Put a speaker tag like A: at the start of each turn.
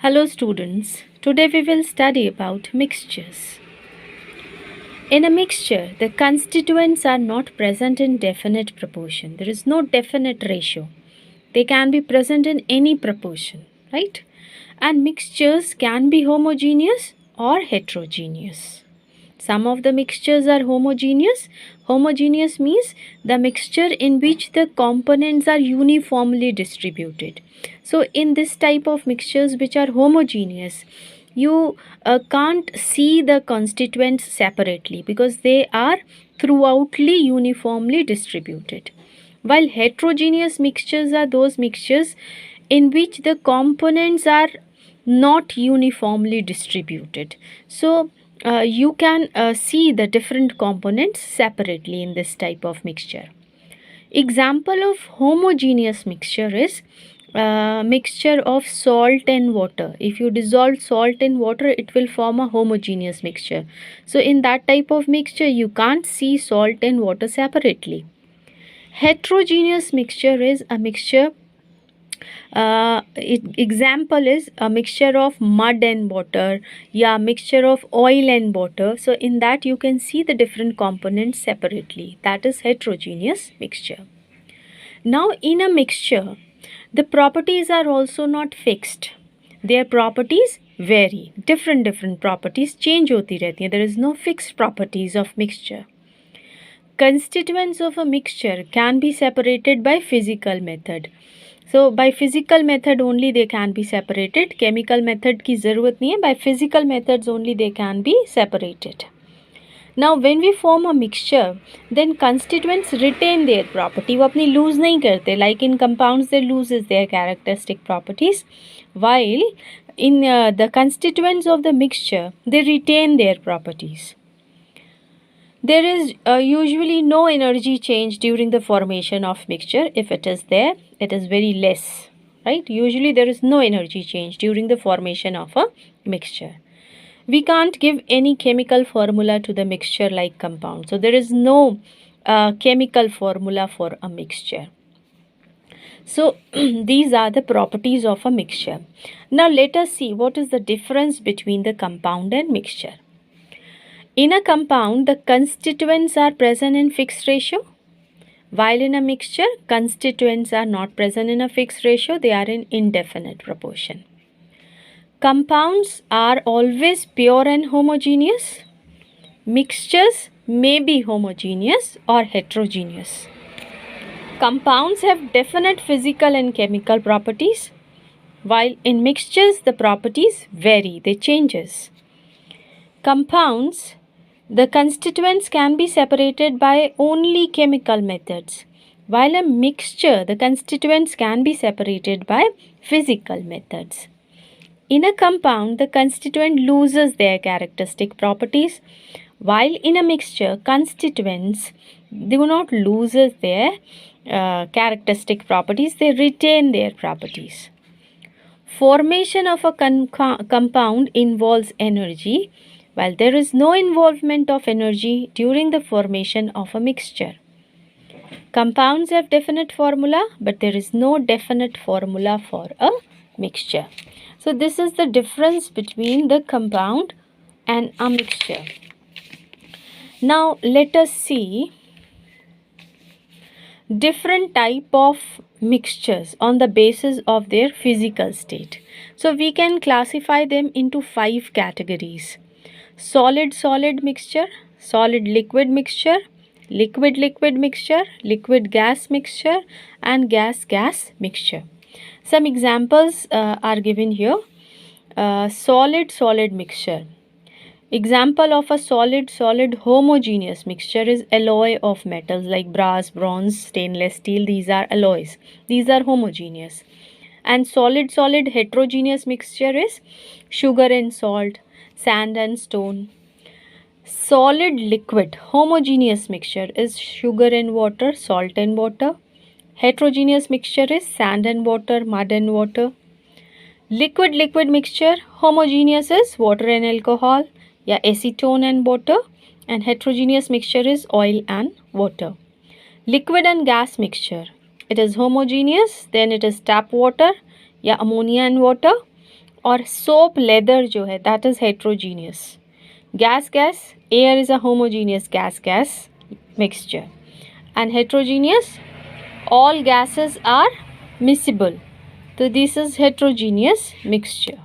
A: Hello students, today we will study about mixtures. In a mixture, the constituents are not present in definite proportion. There is no definite ratio. They can be present in any proportion, right? And mixtures can be homogeneous or heterogeneous. Some of the mixtures are homogeneous. Homogeneous means the mixture in which the components are uniformly distributed. So, in this type of mixtures which are homogeneous, you can't see the constituents separately because they are throughoutly uniformly distributed. While heterogeneous mixtures are those mixtures in which the components are not uniformly distributed. So, you can see the different components separately in this type of mixture. Example of homogeneous mixture is mixture of salt and water. If you dissolve salt in water, it will form a homogeneous mixture. So in that type of mixture, you can't see salt and water separately. Heterogeneous mixture is a mixture. Example is a mixture of mud and water, yeah, mixture of oil and water. So in that you can see the different components separately. That is heterogeneous mixture. Now in a mixture, the properties are also not fixed. Their properties vary. Different properties change होती रहती हैं. There is no fixed properties of mixture. Constituents of a mixture can be separated by physical method. So by physical method only they can be separated. Chemical method की ज़रूरत नहीं है. By physical methods only they can be separated. Now when we form a mixture, then constituents retain their property. वो अपनी lose नहीं करते. Like in compounds they loses their characteristic properties, while in the constituents of the mixture they retain their properties. There is usually no energy change during the formation of mixture. If it is there, it is very less, right? Usually there is no energy change during the formation of a mixture. We can't give any chemical formula to the mixture like compound. So there is no chemical formula for a mixture. So these are the properties of a mixture. Now let us see what is the difference between the compound and mixture. In a compound, the constituents are present in fixed ratio, while in a mixture, constituents are not present in a fixed ratio, they are in indefinite proportion. Compounds are always pure and homogeneous. Mixtures may be homogeneous or heterogeneous. Compounds have definite physical and chemical properties, while in mixtures the properties vary, they changes. Compounds, the constituents can be separated by only chemical methods, while a mixture, the constituents can be separated by physical methods. In a compound, the constituent loses their characteristic properties, while in a mixture, constituents do not lose their characteristic properties, they retain their properties. Formation of a compound involves energy, while there is no involvement of energy during the formation of a mixture. Compounds have definite formula, but there is no definite formula for a mixture. So this is the difference between the compound and a mixture. Now let us see different type of mixtures on the basis of their physical state. So we can classify them into 5 categories. Solid-solid mixture, solid-liquid mixture, liquid-liquid mixture, liquid-gas mixture, and gas-gas mixture. Some examples are given here. Solid-solid mixture. Example of a solid-solid homogeneous mixture is alloy of metals like brass, bronze, stainless steel. These are alloys. These are homogeneous. And solid-solid heterogeneous mixture is sugar and salt, sand and stone. Solid liquid homogeneous mixture is sugar and water, salt and water. Heterogeneous mixture is sand and water, mud and water. Liquid liquid mixture homogeneous is water and alcohol, yeah, acetone and water, and heterogeneous mixture is oil and water. Liquid and gas mixture, it is homogeneous, then it is tap water, yeah, ammonia and water, और soap leather जो है that is heterogeneous. Gas air is a homogeneous gas mixture, and heterogeneous, all gases are miscible. So this is heterogeneous mixture.